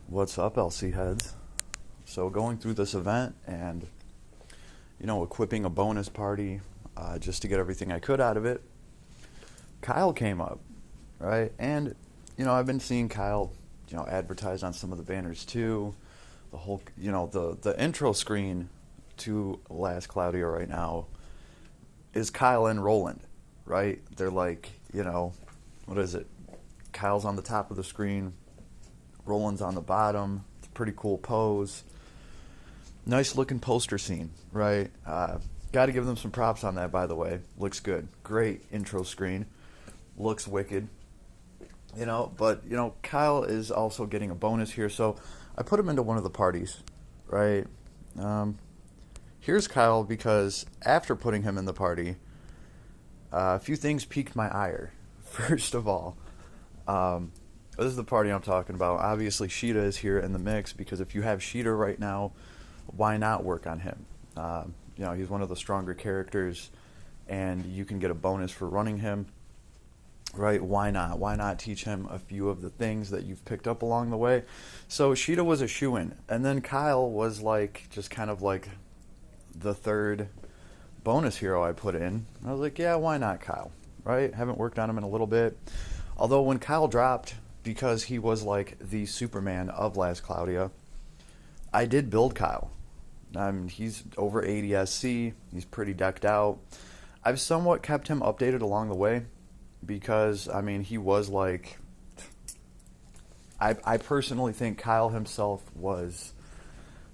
What's up, LC heads? So going through this event and, equipping a bonus party just to get everything I could out of it, Kyle came up, right? And, I've been seeing Kyle, advertised on some of the banners too. The whole, the intro screen to Last Cloudia right now is Kyle and Roland, right? They're like, what is it? Kyle's on the top of the screen, Roland's on the bottom. It's a pretty cool pose. Nice looking poster scene, right? Got to give them some props on that, by the way. Looks good. Great intro screen. Looks wicked. But Kyle is also getting a bonus here, so I put him into one of the parties, right? Here's Kyle because after putting him in the party, a few things piqued my ire. First of all, this is the party I'm talking about. Obviously, Sheeta is here in the mix because if you have Sheeta right now, why not work on him? He's one of the stronger characters, and you can get a bonus for running him, right? Why not? Why not teach him a few of the things that you've picked up along the way? So Sheeta was a shoo-in, and then Kyle was just kind of like the third bonus hero I put in. I was like, yeah, why not Kyle, right? Haven't worked on him in a little bit. Although when Kyle dropped, because he was like the Superman of Last Cloudia, I did build Kyle. He's over 80 SC. He's pretty decked out. I've somewhat kept him updated along the way because, he was like... I personally think Kyle himself was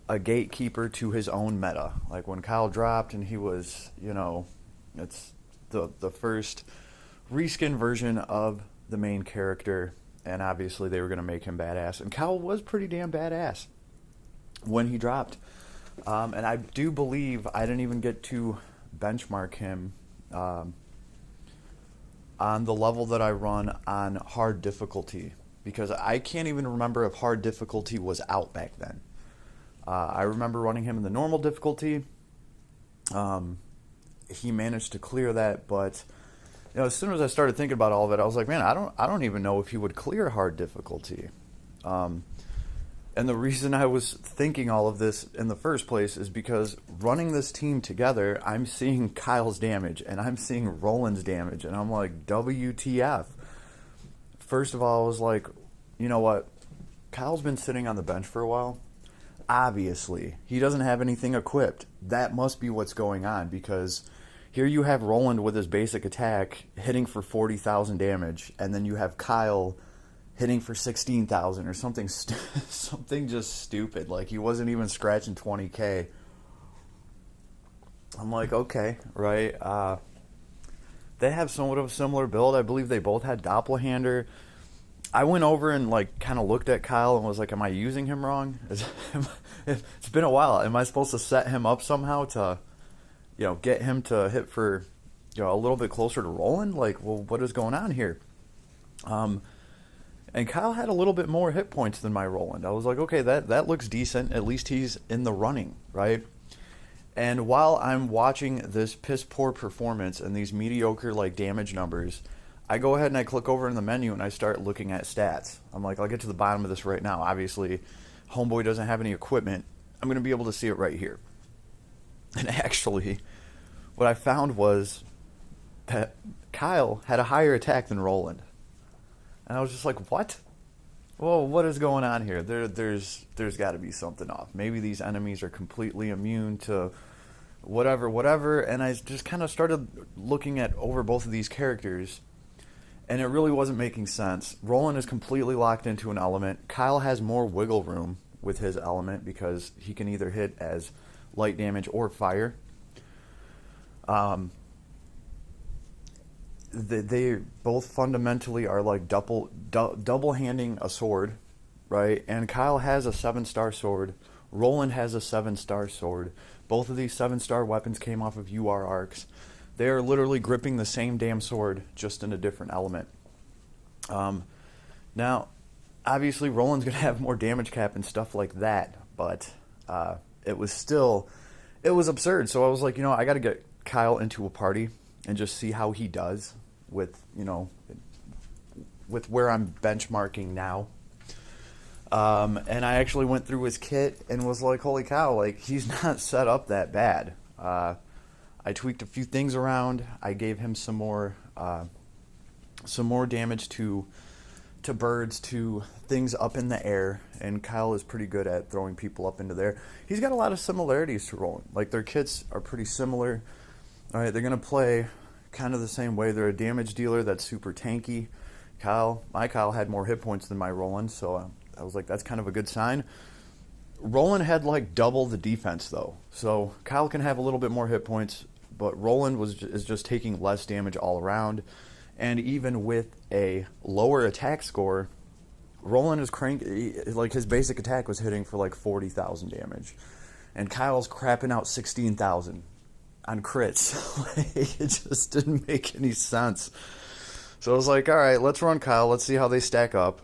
a gatekeeper to his own meta. Like when Kyle dropped and he was, it's the first reskin version of the main character, and obviously they were going to make him badass, and Kyle was pretty damn badass when he dropped, and I do believe I didn't even get to benchmark him on the level that I run on hard difficulty, because I can't even remember if hard difficulty was out back then. I remember running him in the normal difficulty. He managed to clear that, but as soon as I started thinking about all of it, I was like, man, I don't even know if he would clear hard difficulty. And the reason I was thinking all of this in the first place is because running this team together, I'm seeing Kyle's damage and I'm seeing Roland's damage, and I'm like, WTF. First of all, I was like, you know what? Kyle's been sitting on the bench for a while. Obviously, he doesn't have anything equipped. That must be what's going on, because here you have Roland with his basic attack hitting for 40,000 damage, and then you have Kyle hitting for 16,000 or something something just stupid. Like he wasn't even scratching 20k. I'm like, okay, right? They have somewhat of a similar build. I believe they both had Doppelhander. I went over and kind of looked at Kyle and was like, am I using him wrong? It's been a while. Am I supposed to set him up somehow to get him to hit for, a little bit closer to Roland? What is going on here? And Kyle had a little bit more hit points than my Roland. I was like, okay, that looks decent. At least he's in the running, right? And while I'm watching this piss poor performance and these mediocre damage numbers, I go ahead and I click over in the menu and I start looking at stats. I'm like, I'll get to the bottom of this right now. Obviously, Homeboy doesn't have any equipment. I'm going to be able to see it right here. And actually, what I found was that Kyle had a higher attack than Roland. And I was just like, what? Whoa, what is going on here? There's got to be something off. Maybe these enemies are completely immune to whatever. And I just kind of started looking at over both of these characters, and it really wasn't making sense. Roland is completely locked into an element. Kyle has more wiggle room with his element because he can either hit as light damage or fire. They both fundamentally are double handing a sword, right? And Kyle has a 7-star sword. Roland has a 7-star sword. Both of these 7-star weapons came off of UR arcs. They are literally gripping the same damn sword, just in a different element. Now, obviously, Roland's going to have more damage cap and stuff like that, but it was absurd. So I was like, I got to get Kyle into a party and just see how he does with where I'm benchmarking now. And I actually went through his kit and was like, holy cow, like, he's not set up that bad. I tweaked a few things around. I gave him some more damage to birds, to things up in the air, and Kyle is pretty good at throwing people up into there. He's got a lot of similarities to Roland. Like, their kits are pretty similar. All right, they're going to play kind of the same way. They're a damage dealer that's super tanky. My Kyle had more hit points than my Roland, so I was like, that's kind of a good sign. Roland had like double the defense though, so Kyle can have a little bit more hit points, but Roland is just taking less damage all around. And even with a lower attack score, Roland is like, his basic attack was hitting for like 40,000 damage, and Kyle's crapping out 16,000 on crits. Like, it just didn't make any sense. So I was like, all right, let's run Kyle. Let's see how they stack up.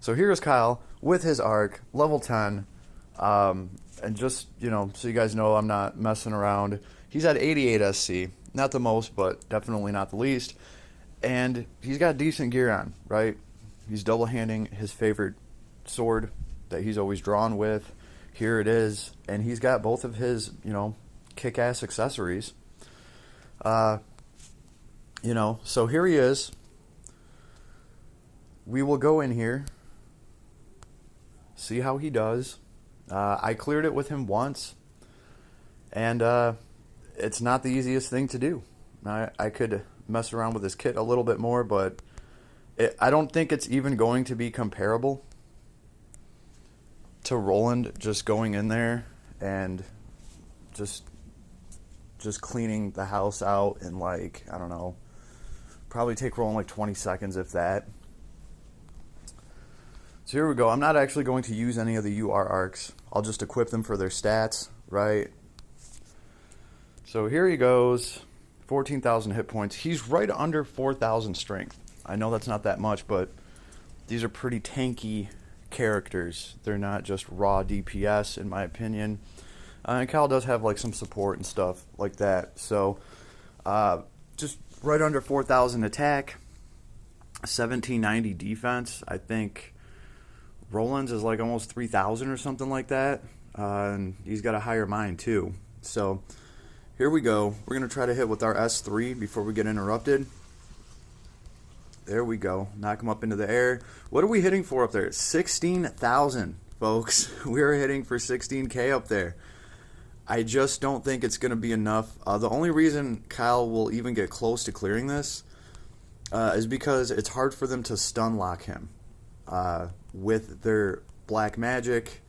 So here's Kyle with his arc, level 10. And just, so you guys know I'm not messing around. He's at 88 SC. Not the most, but definitely not the least. And he's got decent gear on, right? He's double-handing his favorite sword that he's always drawn with. Here it is. And he's got both of his, kick-ass accessories. So here he is. We will go in here, see how he does. I cleared it with him once, and it's not the easiest thing to do. I could mess around with his kit a little bit more, but I don't think it's even going to be comparable to Roland just going in there and just cleaning the house out in, like, I don't know, probably take Roland like 20 seconds, if that. So here we go. I'm not actually going to use any of the UR arcs. I'll just equip them for their stats, right? So here he goes. 14,000 hit points. He's right under 4,000 strength. I know that's not that much, but these are pretty tanky characters. They're not just raw DPS, in my opinion. And Kyle does have like some support and stuff like that. So just right under 4,000 attack, 1790 defense. I think Roland's is like almost 3,000 or something like that. And he's got a higher mind too. So here we go. We're going to try to hit with our S3 before we get interrupted. There we go. Knock him up into the air. What are we hitting for up there? 16,000, folks. We are hitting for 16K up there. I just don't think it's going to be enough. The only reason Kyle will even get close to clearing this is because it's hard for them to stun lock him with their black magic.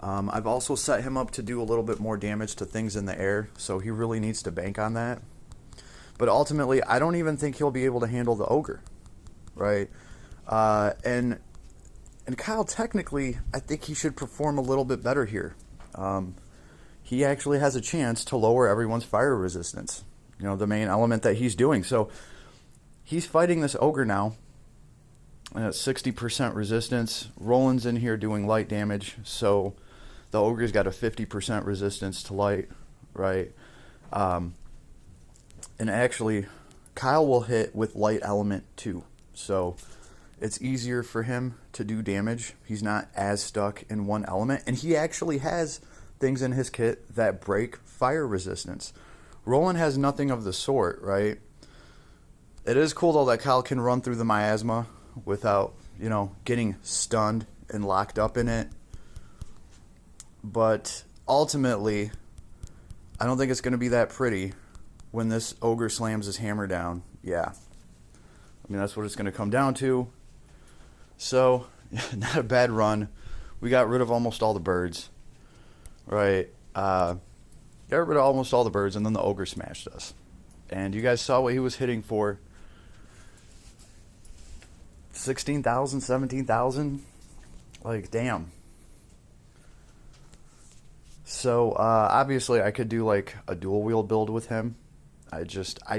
I've also set him up to do a little bit more damage to things in the air, so he really needs to bank on that. But ultimately, I don't even think he'll be able to handle the ogre, right? And Kyle, technically, I think he should perform a little bit better here. He actually has a chance to lower everyone's fire resistance, the main element that he's doing. So he's fighting this ogre now. 60% resistance. Roland's in here doing light damage, so the ogre's got a 50% resistance to light, right? And actually, Kyle will hit with light element too, so it's easier for him to do damage. He's not as stuck in one element, and he actually has things in his kit that break fire resistance. Roland has nothing of the sort, right? It is cool though that Kyle can run through the miasma without, getting stunned and locked up in it. But ultimately, I don't think it's going to be that pretty when this ogre slams his hammer down. Yeah. That's what it's going to come down to. So, not a bad run. We got rid of almost all the birds. Right. Got rid of almost all the birds, and then the ogre smashed us. And you guys saw what he was hitting for. 16,000, 17,000. Like, damn. So, obviously, I could do, like, a dual wheel build with him. I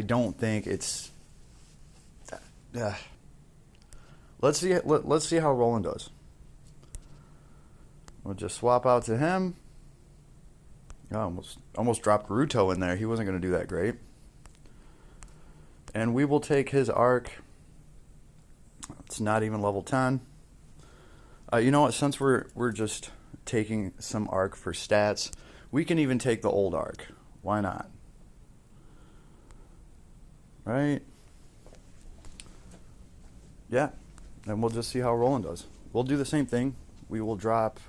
don't think it's... Let's see how Roland does. We'll just swap out to him. Oh, almost dropped Ruto in there. He wasn't going to do that great. And we will take his arc. It's not even level 10. You know what? Since we're just taking some arc for stats, we can even take the old arc. Why not? Right? Yeah. And we'll just see how Roland does. We'll do the same thing. We will drop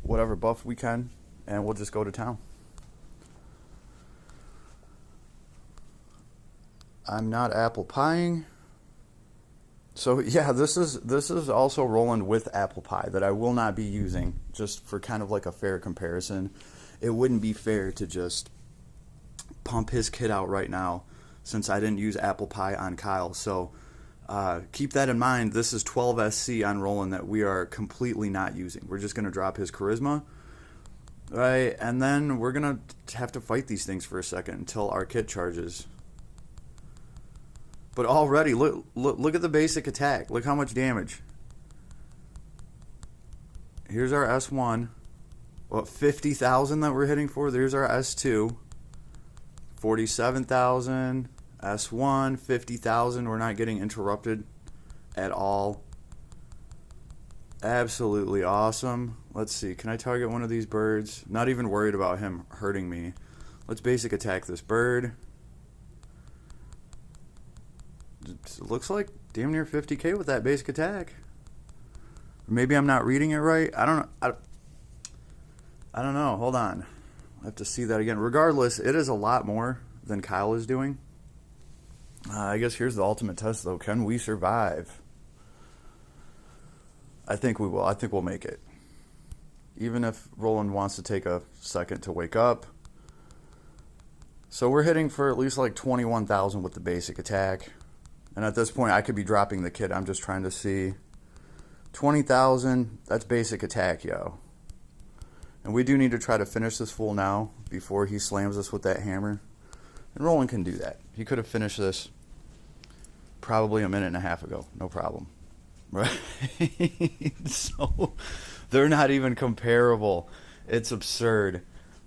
whatever buff we can, and we'll just go to town. I'm not apple pieing. So yeah, this is also Roland with apple pie that I will not be using, just for kind of like a fair comparison. It wouldn't be fair to just pump his kit out right now since I didn't use apple pie on Kyle. So keep that in mind. This is 12 SC on Roland that we are completely not using. We're just going to drop his charisma, right? And then we're going to have to fight these things for a second until our kit charges. But already, look at the basic attack. Look how much damage. Here's our S1. What, 50,000 that we're hitting for? There's our S2. 47,000. S1, 50,000. We're not getting interrupted at all. Absolutely awesome. Let's see. Can I target one of these birds? Not even worried about him hurting me. Let's basic attack this bird. It looks like damn near 50k with that basic attack. Maybe I'm not reading it right. I don't know. I don't know. Hold on. I have to see that again. Regardless, it is a lot more than Kyle is doing. I guess here's the ultimate test, though. Can we survive? I think we will. I think we'll make it. Even if Roland wants to take a second to wake up. So we're hitting for at least like 21,000 with the basic attack. And at this point, I could be dropping the kit. I'm just trying to see. 20,000, that's basic attack, yo. And we do need to try to finish this fool now before he slams us with that hammer. And Roland can do that. He could have finished this probably a minute and a half ago. No problem. Right? So, they're not even comparable. It's absurd.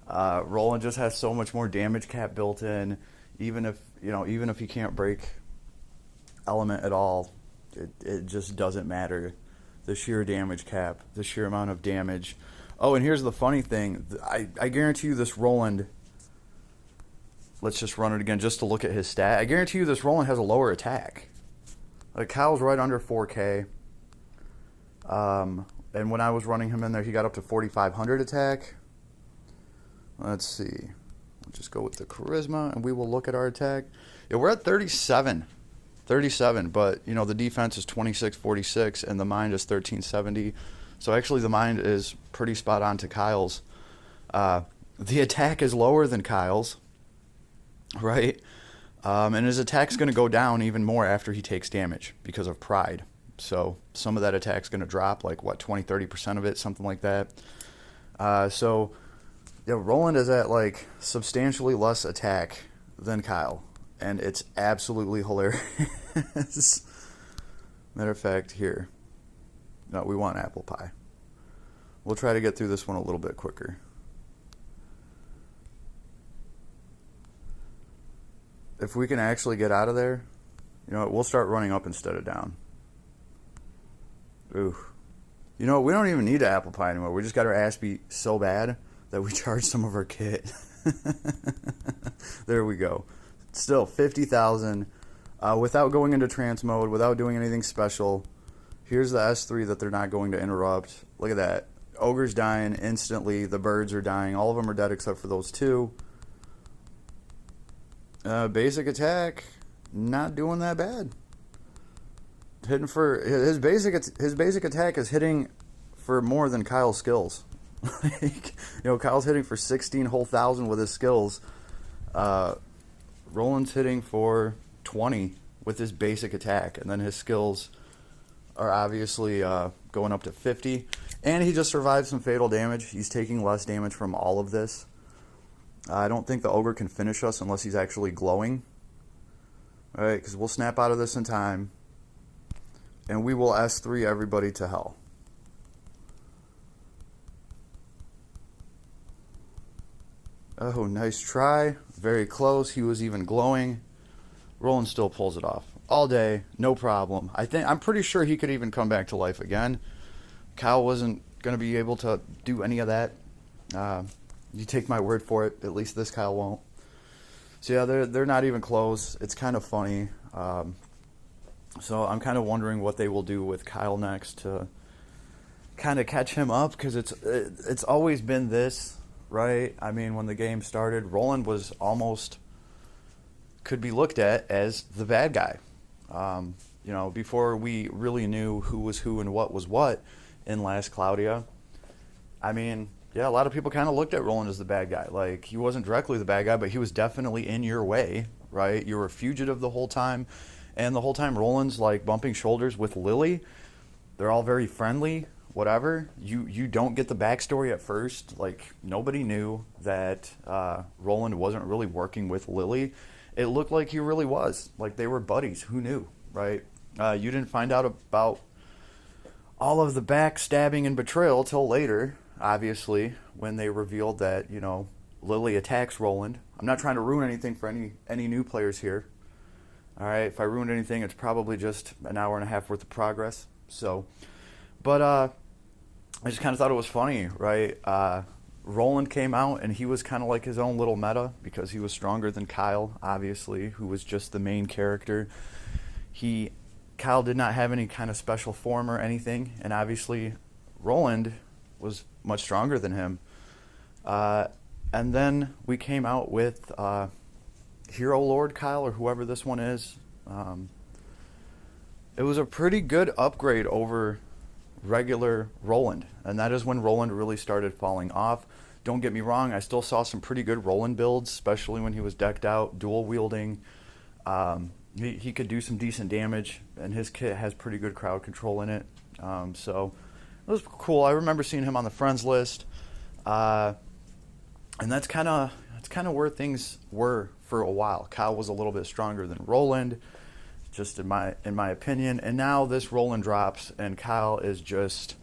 Roland just has so much more damage cap built in. Even if he can't break element at all, it just doesn't matter. The sheer damage cap, the sheer amount of damage. Oh, and here's the funny thing. I guarantee you this Roland, let's just run it again just to look at his stat. I guarantee you this Roland has a lower attack. Like, Kyle's right under 4k. And when I was running him in there, he got up to 4,500 attack. Let's see. We'll just go with the charisma, and we will look at our attack. Yeah, we're at 37, but the defense is 2646 and the mind is 1370. So actually the mind is pretty spot on to Kyle's. The attack is lower than Kyle's, right? And his attack's going to go down even more after he takes damage because of pride. So some of that attack's going to drop, like what, 20-30% of it, something like that. So yeah, Roland is at like substantially less attack than Kyle. And it's absolutely hilarious. Matter of fact, here. No, we want apple pie. We'll try to get through this one a little bit quicker. If we can actually get out of there, we'll start running up instead of down. Ooh. We don't even need an apple pie anymore. We just got our ass beat so bad that we charged some of our kit. There we go. Still 50,000 without going into trance mode, without doing anything special. Here's the S3 that they're not going to interrupt. Look at that. Ogre's dying instantly. The birds are dying. All of them are dead except for those two. Basic attack, not doing that bad. Hitting for his basic attack is hitting for more than Kyle's skills. Kyle's hitting for 16,000 with his skills. Roland's hitting for 20 with his basic attack, and then his skills are obviously going up to 50. And he just survived some fatal damage. He's taking less damage from all of this. I don't think the ogre can finish us unless he's actually glowing. All right, because we'll snap out of this in time, and we will S3 everybody to hell. Oh, nice try. Very close. He was even glowing. Roland still pulls it off. all day, no problem. I'm pretty sure he could even come back to life again. Kyle wasn't going to be able to do any of that. You take my word for it. At least this Kyle won't. So yeah, they're not even close. It's kind of funny. So I'm kind of wondering what they will do with Kyle next to kind of catch him up, because it's always been this, right? I mean, when the game started, Roland was almost could be looked at as the bad guy. Before we really knew who was who and what was what in last Cloudia. I mean, yeah, a lot of people kind of looked at Roland as the bad guy. Like, he wasn't directly the bad guy, but he was definitely in your way, right? You were a fugitive the whole time. And the whole time Roland's like bumping shoulders with Lily. They're all very friendly, whatever. You don't get the backstory at first. Like, nobody knew that Roland wasn't really working with Lily. It looked like he really was. Like, they were buddies. Who knew, right? You didn't find out about all of the backstabbing and betrayal till later, obviously, when they revealed that, Lily attacks Roland. I'm not trying to ruin anything for any new players here. All right, if I ruined anything, it's probably just an hour and a half worth of progress. So, but I just kind of thought it was funny, right? Roland came out, and he was kind of like his own little meta, because he was stronger than Kyle, obviously, who was just the main character. Kyle did not have any kind of special form or anything, and obviously Roland was much stronger than him. And then we came out with Hero Lord Kyle, or whoever this one is. It was a pretty good upgrade over regular Roland, and that is when Roland really started falling off. Don't get me wrong, I still saw some pretty good Roland builds, especially when he was decked out, dual wielding. He could do some decent damage, and his kit has pretty good crowd control in it. So it was cool. I remember seeing him on the friends list, and that's kind of where things were for a while. Kyle was a little bit stronger than Roland, just in my opinion. And now this Roland drops, and Kyle is just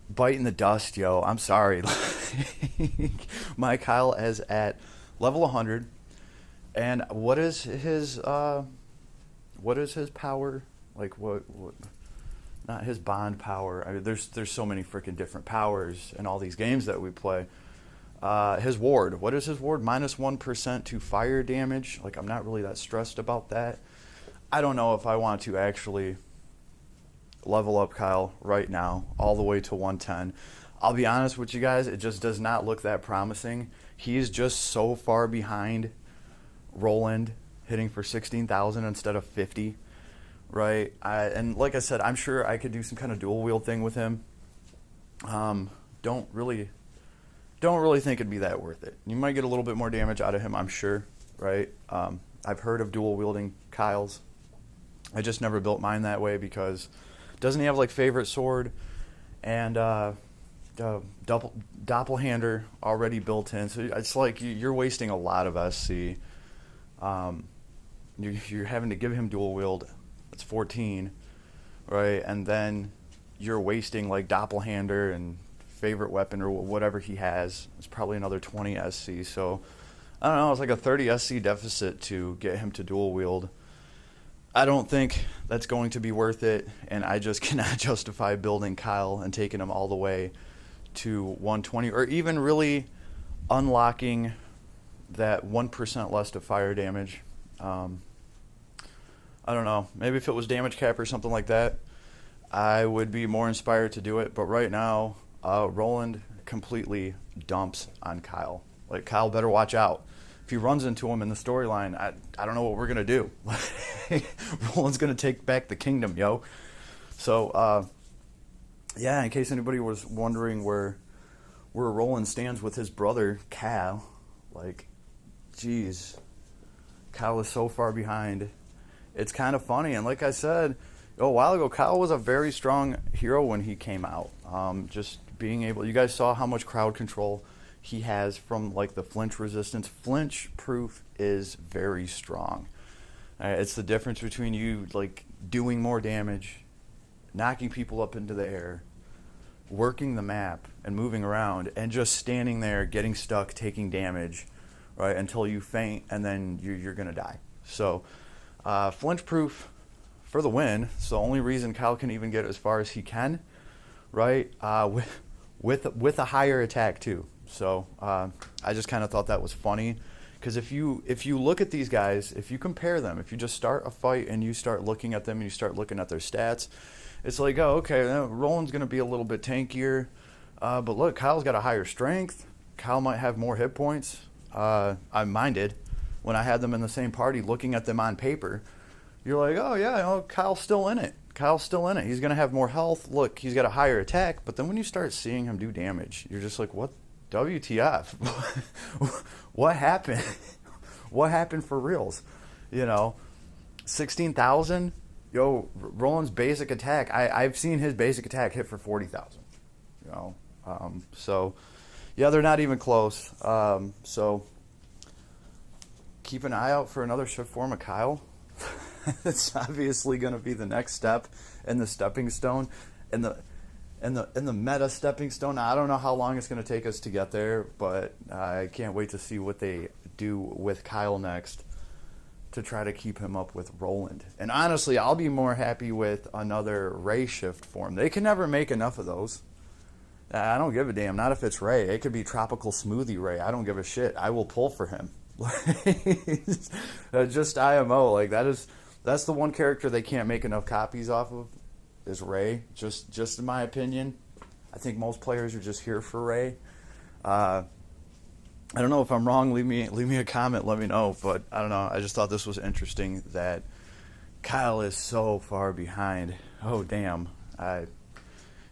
biting the dust, yo. I'm sorry. My Kyle is at level 100, and what is his power? Like, what not his bond power. I mean, there's so many freaking different powers in all these games that we play. His ward. What is his ward? -1% to fire damage. Like, I'm not really that stressed about that. I don't know if I want to actually level up Kyle right now all the way to 110. I'll be honest with you guys, it just does not look that promising. He's just so far behind Roland, hitting for 16,000 instead of 50, right? And like I said, I'm sure I could do some kind of dual wield thing with him. Don't really think it'd be that worth it. You might get a little bit more damage out of him, I'm sure, right? I've heard of dual wielding Kyles. I just never built mine that way, because doesn't he have like favorite sword and doppelhander already built in? So it's like you're wasting a lot of SC. You're having to give him dual wield. It's 14, right? And then you're wasting like doppelhander and favorite weapon or whatever he has. It's probably another 20 SC. So I don't know, it's like a 30 SC deficit to get him to dual wield. I don't think that's going to be worth it, and I just cannot justify building Kyle and taking him all the way to 120, or even really unlocking that 1% less to fire damage. I don't know. Maybe if it was damage cap or something like that, I would be more inspired to do it. But right now, Roland completely dumps on Kyle. Like, Kyle better watch out. If he runs into him in the storyline, I don't know what we're going to do. Roland's going to take back the kingdom, yo. So, yeah, in case anybody was wondering where Roland stands with his brother, Kyle, like, geez, Kyle is so far behind. It's kind of funny. And like I said a while ago, Kyle was a very strong hero when he came out. Just being able, you guys saw how much crowd control he has from like the flinch resistance. Flinch proof is very strong. It's the difference between you like doing more damage, knocking people up into the air, working the map and moving around, and just standing there getting stuck, taking damage, right, until you faint, and then you're gonna die. So flinch proof for the win. It's the only reason Kyle can even get as far as he can, right? With a higher attack too. So I just kind of thought that was funny, because if you look at these guys, if you compare them, if you just start a fight and you start looking at them and you start looking at their stats, it's like, oh, okay, Roland's going to be a little bit tankier, but look, Kyle's got a higher strength. Kyle might have more hit points. I minded when I had them in the same party, looking at them on paper. You're like, oh yeah, Kyle's still in it. Kyle's still in it. He's going to have more health. Look, he's got a higher attack. But then when you start seeing him do damage, you're just like, what? WTF? What happened? What happened for reals? 16,000. Roland's basic attack. I've seen his basic attack hit for 40,000. So yeah, they're not even close. So keep an eye out for another shift form of Kyle. It's obviously going to be the next step in the stepping stone, and the meta stepping stone. Now, I don't know how long it's going to take us to get there, but I can't wait to see what they do with Kyle next to try to keep him up with Roland. And honestly, I'll be more happy with another Ray shift form. They can never make enough of those. I don't give a damn. Not if it's Ray. It could be Tropical Smoothie Ray. I don't give a shit. I will pull for him. Just IMO. Like, that's the one character they can't make enough copies off of, is Ray. Just in my opinion. I think most players are just here for Ray. I don't know if I'm wrong. Leave me a comment. Let me know. But I don't know. I just thought this was interesting that Kyle is so far behind. Oh damn.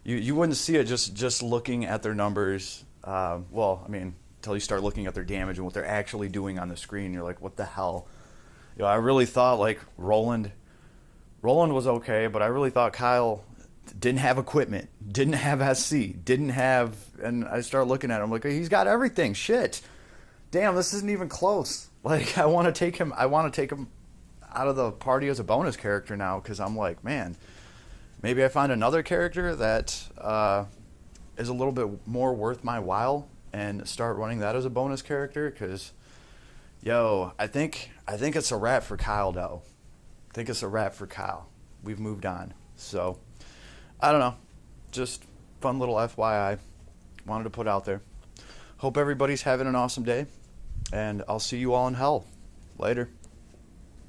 You wouldn't see it just looking at their numbers. Well, I mean, until you start looking at their damage and what they're actually doing on the screen, you're like, what the hell? I really thought like Roland was okay, but I really thought Kyle didn't have equipment, didn't have SC, didn't have, and I start looking at him like, he's got everything. Shit, damn, this isn't even close. Like, I want to take him out of the party as a bonus character now, because I'm like, man, maybe I find another character that is a little bit more worth my while and start running that as a bonus character, because I think it's a wrap for Kyle, though. I think it's a wrap for Kyle. We've moved on. So, I don't know. Just fun little FYI. Wanted to put out there. Hope everybody's having an awesome day. And I'll see you all in hell. Later.